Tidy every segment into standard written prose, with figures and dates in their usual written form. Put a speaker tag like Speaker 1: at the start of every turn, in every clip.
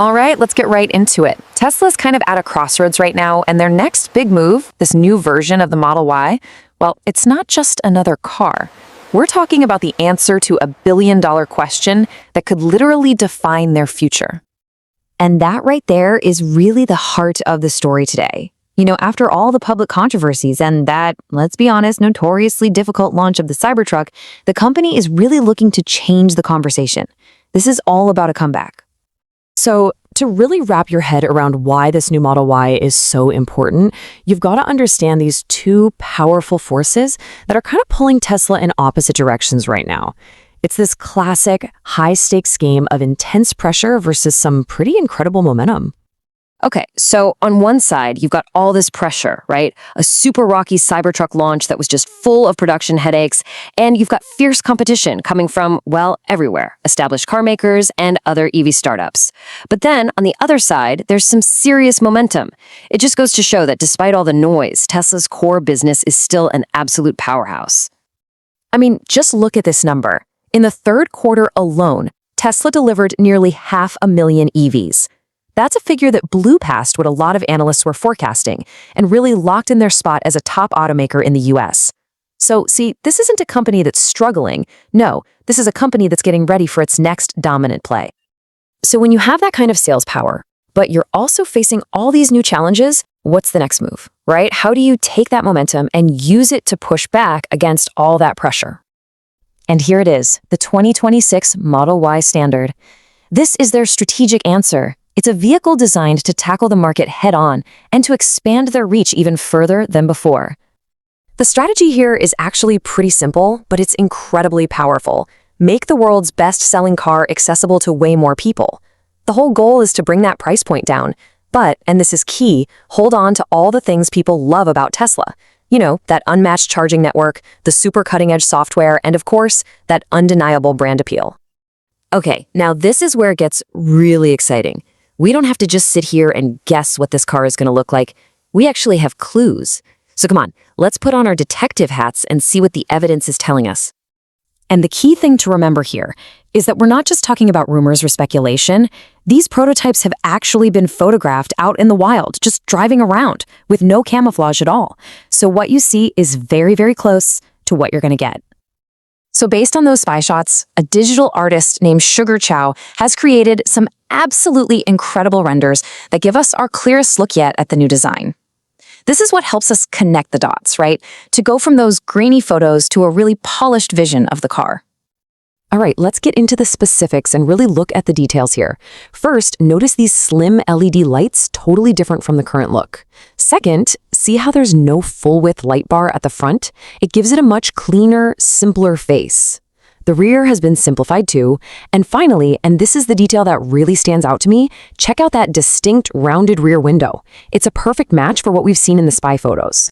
Speaker 1: All right, let's get right into it. Tesla's kind of at a crossroads right now, and their next big move, this new version of the Model Y, well, it's not just another car. We're talking about the answer to a billion-dollar question that could literally define their future.
Speaker 2: And that right there is really the heart of the story today. After all the public controversies and that, let's be honest, notoriously difficult launch of the Cybertruck, the company is really looking to change the conversation. This is all about a comeback.
Speaker 3: So, to really wrap your head around why this new Model Y is so important, you've got to understand these two powerful forces that are kind of pulling Tesla in opposite directions right now. It's this classic high-stakes game of intense pressure versus some pretty incredible momentum.
Speaker 4: Okay, so on one side, you've got all this pressure, right? A super rocky Cybertruck launch that was just full of production headaches, and you've got fierce competition coming from, well, everywhere, established car makers and other EV startups. But then, on the other side, there's some serious momentum. It just goes to show that despite all the noise, Tesla's core business is still an absolute powerhouse.
Speaker 3: I mean, just look at this number. In the third quarter alone, Tesla delivered nearly 500,000 EVs. That's a figure that blew past what a lot of analysts were forecasting and really locked in their spot as a top automaker in the US. So, see, this isn't a company that's struggling. No, this is a company that's getting ready for its next dominant play. So when you have that kind of sales power, but you're also facing all these new challenges, what's the next move, right? How do you take that momentum and use it to push back against all that pressure? And here it is, the 2026 Model Y Standard. This is their strategic answer. It's a vehicle designed to tackle the market head-on and to expand their reach even further than before. The strategy here is actually pretty simple, but it's incredibly powerful. Make the world's best-selling car accessible to way more people. The whole goal is to bring that price point down. But, and this is key, hold on to all the things people love about Tesla. That unmatched charging network, the super cutting-edge software, and of course, that undeniable brand appeal. Okay, now this is where it gets really exciting. We don't have to just sit here and guess what this car is going to look like. We actually have clues. So come on, let's put on our detective hats and see what the evidence is telling us. And the key thing to remember here is that we're not just talking about rumors or speculation. These prototypes have actually been photographed out in the wild, just driving around with no camouflage at all. So what you see is very, very close to what you're going to get. So based on those spy shots, a digital artist named Sugar Chow has created some absolutely incredible renders that give us our clearest look yet at the new design. This is what helps us connect the dots, right? To go from those grainy photos to a really polished vision of the car. All right, let's get into the specifics and really look at the details here. First, notice these slim LED lights, totally different from the current look. Second, see how there's no full-width light bar at the front? It gives it a much cleaner, simpler face. The rear has been simplified too. And finally, and this is the detail that really stands out to me, check out that distinct rounded rear window. It's a perfect match for what we've seen in the spy photos.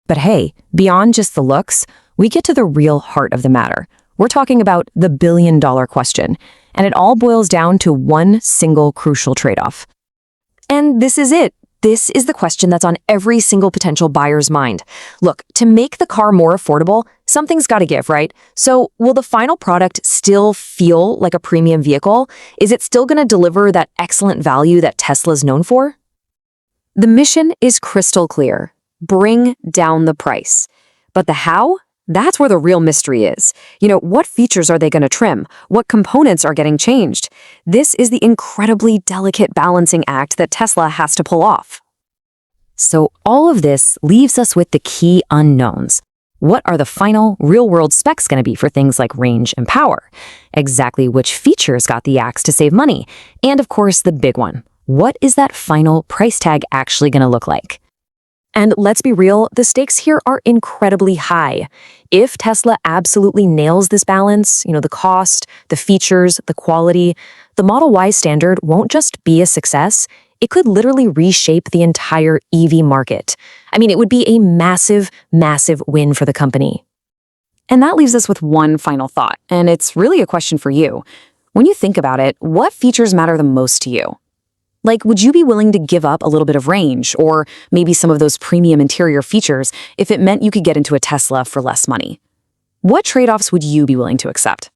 Speaker 3: But hey, beyond just the looks, we get to the real heart of the matter. We're talking about the billion-dollar question, and it all boils down to one single crucial trade-off. And this is it. This is the question that's on every single potential buyer's mind. Look, to make the car more affordable, something's got to give, right? So will the final product still feel like a premium vehicle? Is it still going to deliver that excellent value that Tesla's known for? The mission is crystal clear. Bring down the price. But the how? That's where the real mystery is. What features are they going to trim? What components are getting changed? This is the incredibly delicate balancing act that Tesla has to pull off. So all of this leaves us with the key unknowns. What are the final, real-world specs going to be for things like range and power? Exactly which features got the axe to save money? And of course, the big one. What is that final price tag actually going to look like? And let's be real, the stakes here are incredibly high. If Tesla absolutely nails this balance, the cost, the features, the quality, the Model Y Standard won't just be a success, it could literally reshape the entire EV market. I mean, it would be a massive, massive win for the company. And that leaves us with one final thought, and it's really a question for you. When you think about it, what features matter the most to you? Like, would you be willing to give up a little bit of range or maybe some of those premium interior features if it meant you could get into a Tesla for less money? What trade-offs would you be willing to accept?